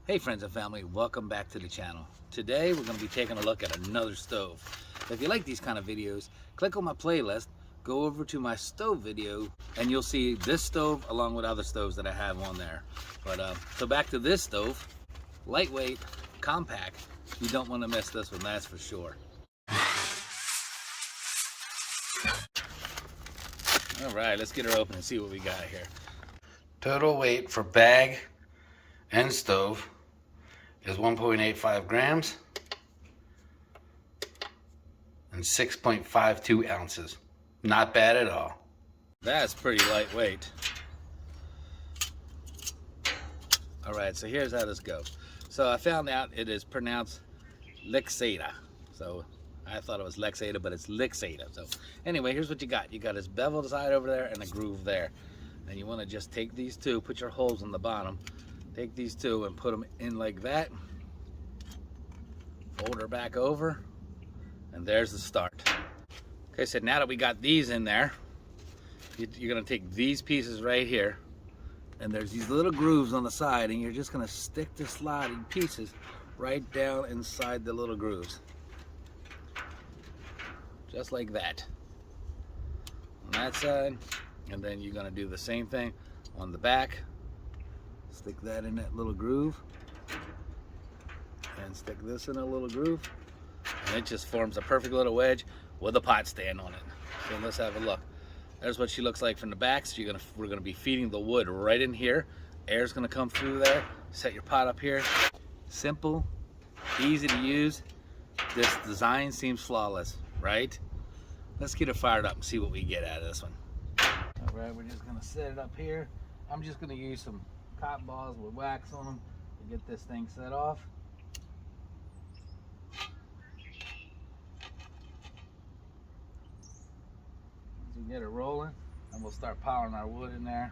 Hey friends and family, welcome back to the channel. Today we're going to be taking a look at another stove. If you like these kind of videos, click on my playlist, go over to my stove video, and you'll see this stove along with other stoves that I have on there. So back to this stove, lightweight, compact. You don't want to miss this one, that's for sure. All right, let's get her open and see what we got here. Total weight for bag and stove is 1.85 grams and 6.52 ounces. Not bad at all. That's pretty lightweight. All right, so here's how this goes. So I found out it is pronounced Lixada. So I thought it was Lexada, but it's Lixada. So anyway, here's what you got. You got this beveled side over there and a groove there. And you want to just take these two, put your holes on the bottom, take these two and put them in like that. Fold her back over, and there's the start. Okay, so now that we got these in there, you're gonna take these pieces right here, and there's these little grooves on the side, and you're just gonna stick the slotted pieces right down inside the little grooves. Just like that. On that side, and then you're gonna do the same thing on the back. Stick that in that little groove, and stick this in a little groove, and it just forms a perfect little wedge with a pot stand on it. So let's have a look. There's what she looks like from the back. So we're gonna be feeding the wood right in here. Air's gonna come through there. Set your pot up here. Simple, easy to use. This design seems flawless, right? Let's get it fired up and see what we get out of this one. All right, we're just gonna set it up here. I'm just gonna use some cotton balls with wax on them to get this thing set off. Get it rolling, and we'll start piling our wood in there.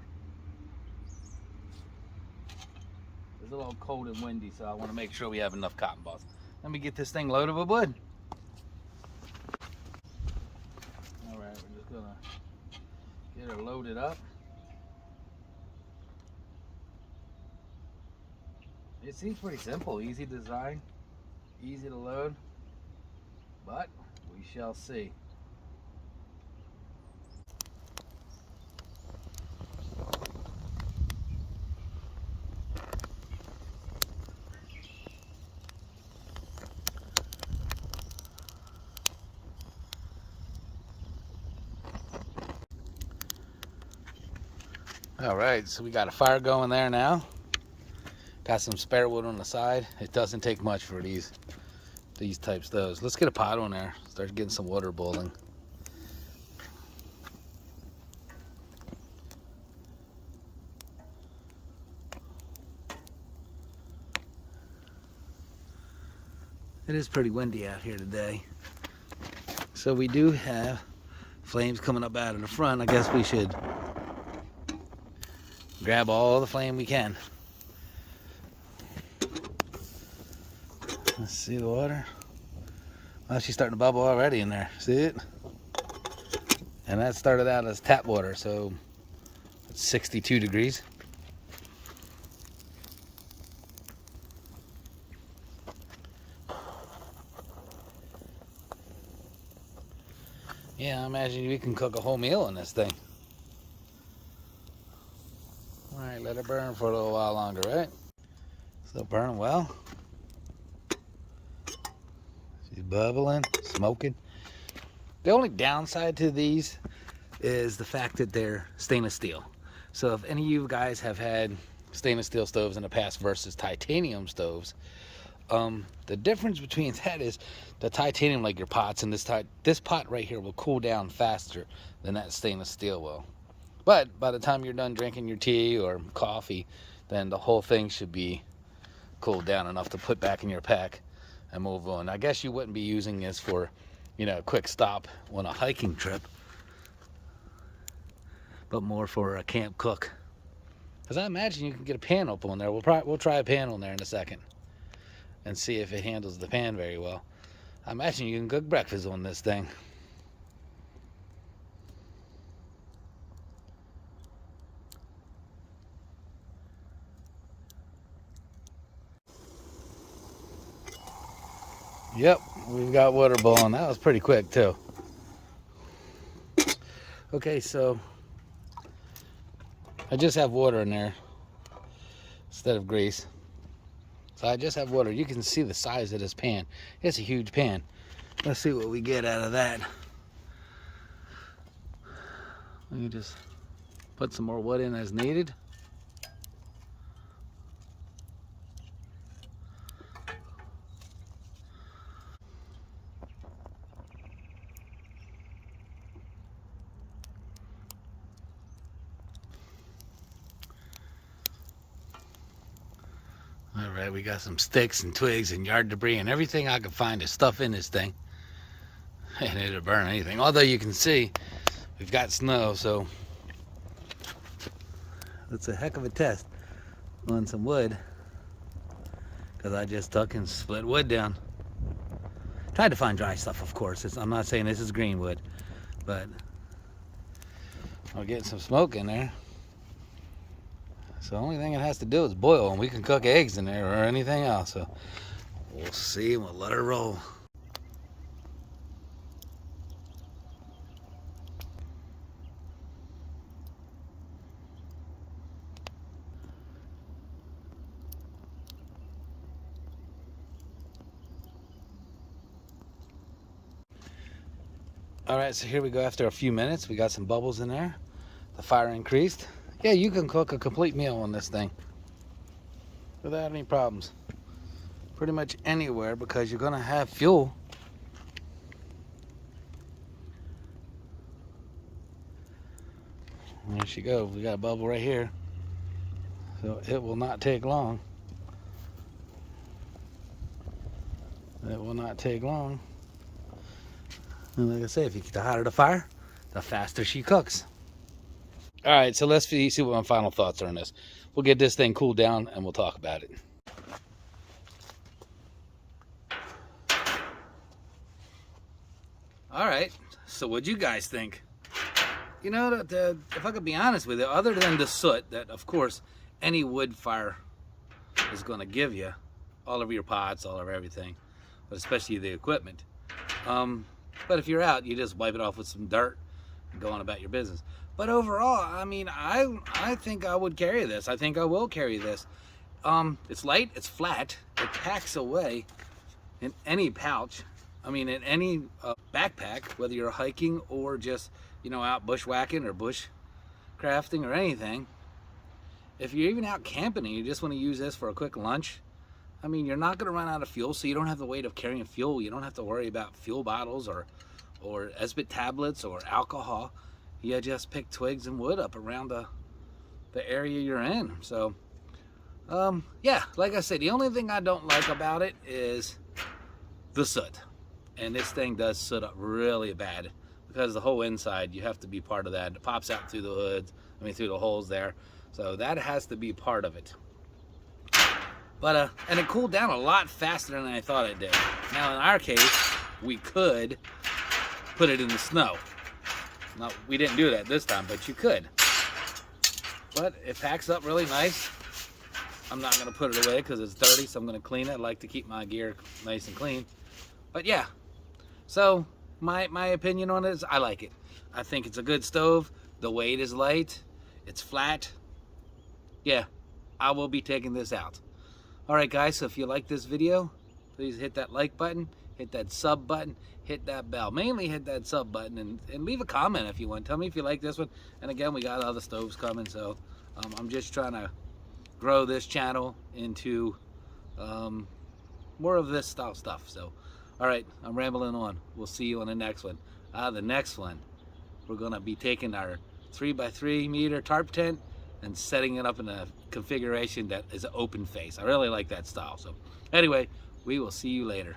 It's a little cold and windy, so I want to make sure we have enough cotton balls. Let me get this thing loaded with wood. All right, we're just gonna get her loaded up. It seems pretty simple, easy design, easy to load, but we shall see. All right, so we got a fire going there now. Got some spare wood on the side. It doesn't take much for these type stoves. Let's get a pot on there. Start getting some water boiling. It is pretty windy out here today. So we do have flames coming up out of the front. I guess we should grab all the flame we can. Let's see the water. Well, she's starting to bubble already in there. See it? And that started out as tap water, so it's 62 degrees. Yeah, I imagine we can cook a whole meal in this thing. All right, let it burn for a little while longer, right? Still burning well. She's bubbling, smoking. The only downside to these is the fact that they're stainless steel. So if any of you guys have had stainless steel stoves in the past versus titanium stoves, the difference between that is the titanium, like your pots, and this pot right here will cool down faster than that stainless steel will. But by the time you're done drinking your tea or coffee, then the whole thing should be cooled down enough to put back in your pack and move on. I guess you wouldn't be using this for, a quick stop on a hiking trip, but more for a camp cook. Because I imagine you can get a pan up on there. We'll try a pan on there in a second and see if it handles the pan very well. I imagine you can cook breakfast on this thing. Yep, we've got water boiling. That was pretty quick too. Okay, so I just have water in there instead of grease. So I just have water. You can see the size of this pan. It's a huge pan. Let's see what we get out of that. Let me just put some more wood in as needed. All right, we got some sticks and twigs and yard debris and everything I could find to stuff in this thing. And it'll burn anything. Although you can see we've got snow, so it's a heck of a test on some wood, because I just took and split wood down. Tried to find dry stuff, of course. I'm not saying this is green wood, but we're getting some smoke in there. So the only thing it has to do is boil, and we can cook eggs in there or anything else. So we'll see, we'll let her roll. All right, so here we go after a few minutes. We got some bubbles in there. The fire increased. Yeah, you can cook a complete meal on this thing without any problems. Pretty much anywhere, because you're gonna have fuel. There she goes. We got a bubble right here. So it will not take long. It will not take long. And like I say, the hotter the fire, the faster she cooks. All right, so let's see what my final thoughts are on this. We'll get this thing cooled down and we'll talk about it. All right, so what'd you guys think? You know, if I could be honest with you, other than the soot that, of course, any wood fire is going to give you, all over your pots, all over everything, but especially the equipment. But if you're out, you just wipe it off with some dirt and go on about your business. But overall, I mean, I think I would carry this. I think I will carry this. It's light, it's flat, it packs away in any pouch. I mean, in any backpack, whether you're hiking or just, you know, out bushwhacking or bush crafting or anything. If you're even out camping and you just want to use this for a quick lunch, I mean, you're not going to run out of fuel, so you don't have the weight of carrying fuel. You don't have to worry about fuel bottles or Esbit tablets or alcohol. You just pick twigs and wood up around the area you're in. So, yeah, like I said, the only thing I don't like about it is the soot. And this thing does soot up really bad, because the whole inside, you have to be part of that. It pops out through the hoods, through the holes there. So that has to be part of it. But, and it cooled down a lot faster than I thought it did. Now, in our case, we could put it in the snow. Now, we didn't do that this time, but you could. But it packs up really nice. I'm not going to put it away because it's dirty, so I'm going to clean it. I like to keep my gear nice and clean. But yeah, so my opinion on it is I like it. I think it's a good stove. The weight is light. It's flat. Yeah, I will be taking this out. All right, guys, so if you like this video, please hit that like button, hit that sub button, hit that bell. Mainly hit that sub button and leave a comment if you want. Tell me if you like this one. And again, we got other stoves coming, so I'm just trying to grow this channel into more of this style stuff. So, all right, I'm rambling on. We'll see you on the next one. The next one, we're going to be taking our 3x3 meter tarp tent and setting it up in a configuration that is an open face. I really like that style. So anyway, we will see you later.